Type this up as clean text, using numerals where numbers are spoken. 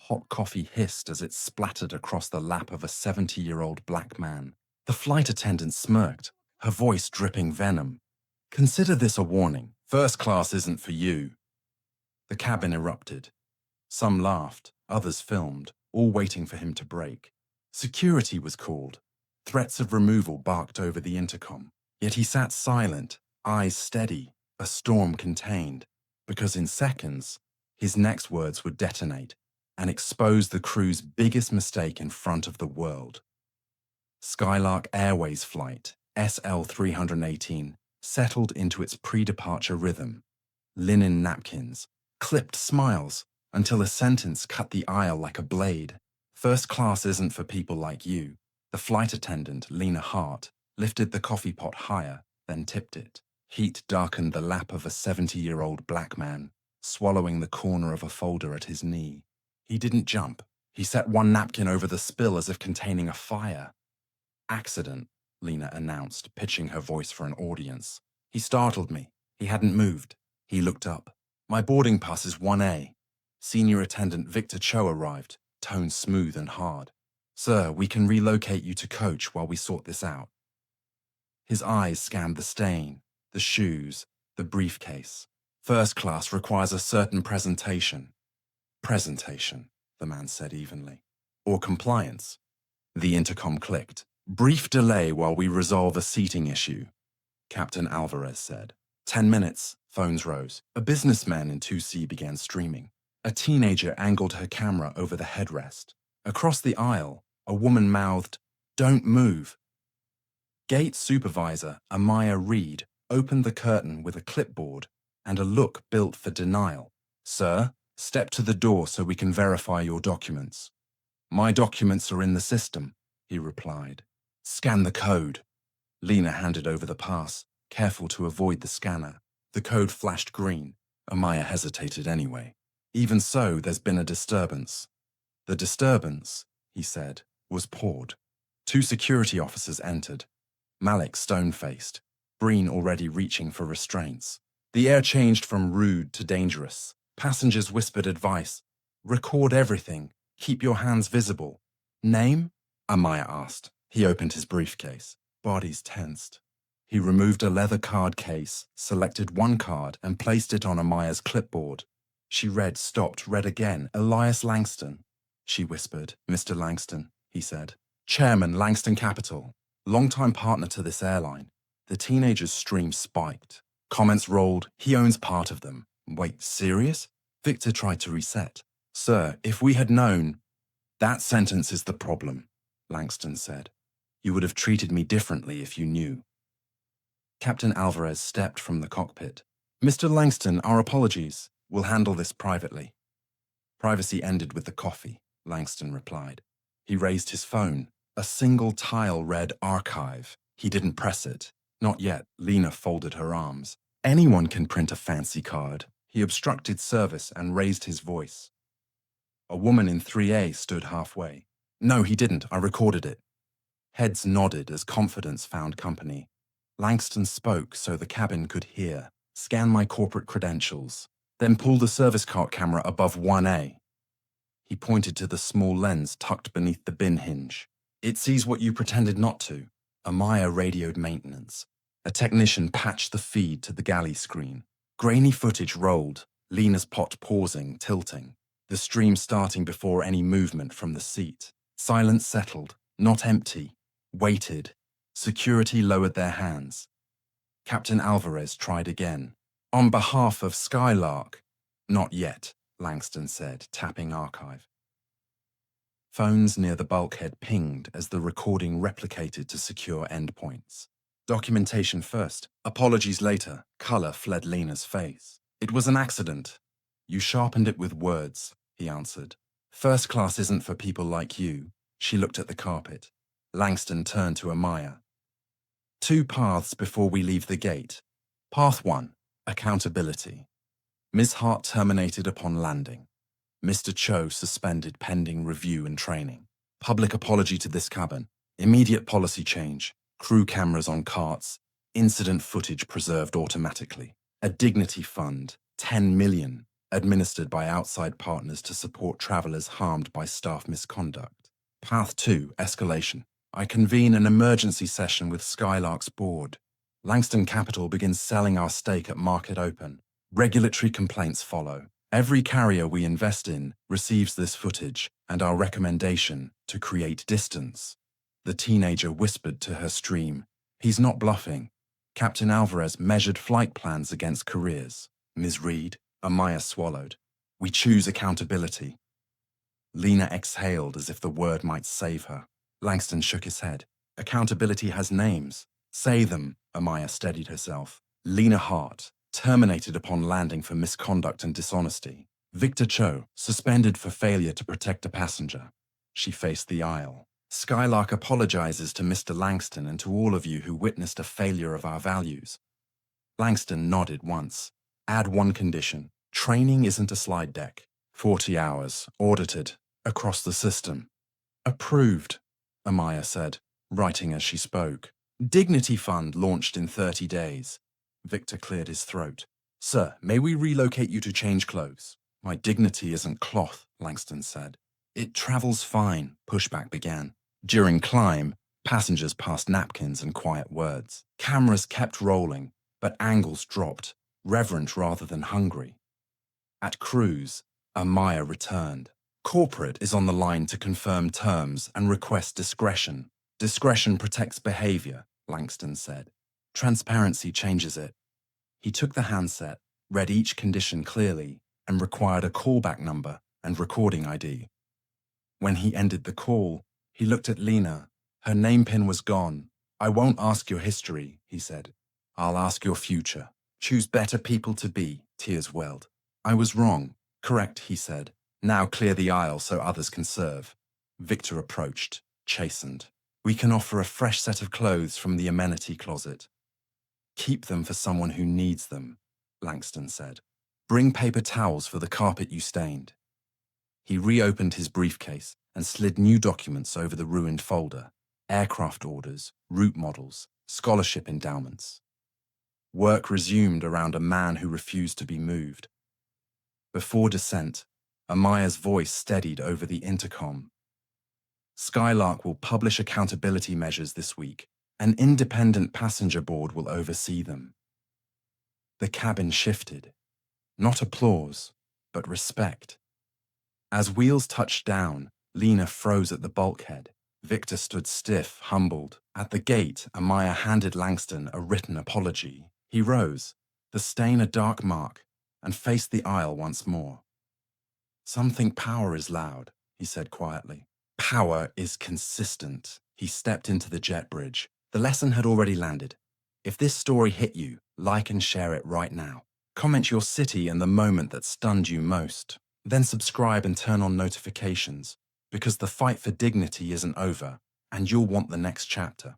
Hot coffee hissed as it splattered across the lap of a 70-year-old black man. The flight attendant smirked, her voice dripping venom. "Consider this a warning. First class isn't for you." The cabin erupted. Some laughed, others filmed, all waiting for him to break. Security was called. Threats of removal barked over the intercom. Yet he sat silent, eyes steady, a storm contained, because in seconds, his next words would detonate and expose the crew's biggest mistake in front of the world. Skylark Airways flight, SL-318, settled into its pre-departure rhythm. Linen napkins, clipped smiles, until a sentence cut the aisle like a blade. "First class isn't for people like you." The flight attendant, Lena Hart, lifted the coffee pot higher, then tipped it. Heat darkened the lap of a 70-year-old black man, swallowing the corner of a folder at his knee. He didn't jump. He set one napkin over the spill as if containing a fire. "Accident," Lena announced, pitching her voice for an audience. "He startled me. He hadn't moved." He looked up. "My boarding pass is 1A. Senior attendant Victor Cho arrived, tone smooth and hard. "Sir, we can relocate you to coach while we sort this out." His eyes scanned the stain, the shoes, the briefcase. "First class requires a certain presentation." "Presentation," the man said evenly. "Or compliance." The intercom clicked. "Brief delay while we resolve a seating issue," Captain Alvarez said. 10 minutes, phones rose. A businessman in 2C began streaming. A teenager angled her camera over the headrest. Across the aisle, a woman mouthed, "Don't move." Gate supervisor Amaya Reed opened the curtain with a clipboard and a look built for denial. "Sir, step to the door so we can verify your documents." "My documents are in the system," he replied. "Scan the code." Lena handed over the pass, careful to avoid the scanner. The code flashed green. Amaya hesitated anyway. "Even so, there's been a disturbance." "The disturbance," he said, was poured. 2 security officers entered. Malik stone-faced, Breen already reaching for restraints. The air changed from rude to dangerous. Passengers whispered advice. "Record everything. Keep your hands visible." "Name?" Amaya asked. He opened his briefcase. Bodies tensed. He removed a leather card case, selected one card, and placed it on Amaya's clipboard. She read again. "Elias Langston." She whispered. "Mr. Langston," he said. "Chairman, Langston Capital. Longtime partner to this airline." The teenager's stream spiked. Comments rolled. "He owns part of them." "Wait, serious?" Victor tried to reset. "Sir, if we had known—" "That sentence is the problem," Langston said. "You would have treated me differently if you knew." Captain Alvarez stepped from the cockpit. "Mr. Langston, our apologies. We'll handle this privately." "Privacy ended with the coffee," Langston replied. He raised his phone. A single tile read "Archive." He didn't press it. "Not yet." Lena folded her arms. "Anyone can print a fancy card." He obstructed service and raised his voice. A woman in 3A stood halfway. "No, he didn't. I recorded it." Heads nodded as confidence found company. Langston spoke so the cabin could hear. "Scan my corporate credentials. Then pull the service cart camera above 1A. He pointed to the small lens tucked beneath the bin hinge. "It sees what you pretended not to." Amaya radioed maintenance. A technician patched the feed to the galley screen. Grainy footage rolled, Lena's pot pausing, tilting, the stream starting before any movement from the seat. Silence settled, not empty, waited. Security lowered their hands. Captain Alvarez tried again. "On behalf of Skylark." "Not yet," Langston said, tapping archive. Phones near the bulkhead pinged as the recording replicated to secure endpoints. "Documentation first. Apologies later." Color fled Lena's face. "It was an accident." "You sharpened it with words," he answered. "First class isn't for people like you." She looked at the carpet. Langston turned to Amaya. "2 paths before we leave the gate. Path 1, accountability. Ms. Hart terminated upon landing. Mr. Cho suspended pending review and training. Public apology to this cabin. Immediate policy change. Crew cameras on carts. Incident footage preserved automatically. A dignity fund, 10 million. administered by outside partners to support travelers harmed by staff misconduct. Path 2, Escalation. I convene an emergency session with Skylark's board. Langston Capital begins selling our stake at market open. Regulatory complaints follow. Every carrier we invest in receives this footage and our recommendation to create distance. The teenager whispered to her stream. He's not bluffing. Captain Alvarez measured flight plans against careers. Ms. Reed, Amaya swallowed. We choose accountability. Lena exhaled as if the word might save her. Langston shook his head. Accountability has names. Say them, Amaya steadied herself. Lena Hart, terminated upon landing for misconduct and dishonesty. Victor Cho, suspended for failure to protect a passenger. She faced the aisle. Skylark apologizes to Mr. Langston and to all of you who witnessed a failure of our values. Langston nodded once. Add one condition. Training isn't a slide deck. 40 hours, audited, across the system. Approved, Amaya said, writing as she spoke. Dignity Fund launched in 30 days. Victor cleared his throat. Sir, may we relocate you to change clothes? My dignity isn't cloth, Langston said. It travels fine, pushback began. During climb, passengers passed napkins and quiet words. Cameras kept rolling, but angles dropped, reverent rather than hungry. At cruise, Amaya returned. Corporate is on the line to confirm terms and request discretion. Discretion protects behavior, Langston said. Transparency changes it. He took the handset, read each condition clearly, and required a callback number and recording ID. When he ended the call, he looked at Lena. Her name pin was gone. I won't ask your history, he said. I'll ask your future. Choose better people to be, tears welled. I was wrong. Correct, he said. Now clear the aisle so others can serve. Victor approached, chastened. We can offer a fresh set of clothes from the amenity closet. Keep them for someone who needs them, Langston said. Bring paper towels for the carpet you stained. He reopened his briefcase and slid new documents over the ruined folder. Aircraft orders, route models, scholarship endowments. Work resumed around a man who refused to be moved. Before descent, Amaya's voice steadied over the intercom. Skylark will publish accountability measures this week. An independent passenger board will oversee them. The cabin shifted. Not applause, but respect. As wheels touched down, Lena froze at the bulkhead. Victor stood stiff, humbled. At the gate, Amaya handed Langston a written apology. He rose, the stain a dark mark, and faced the aisle once more. Some think power is loud, he said quietly. Power is consistent. He stepped into the jet bridge. The lesson had already landed. If this story hit you, like and share it right now. Comment your city and the moment that stunned you most. Then subscribe and turn on notifications, because the fight for dignity isn't over, and you'll want the next chapter.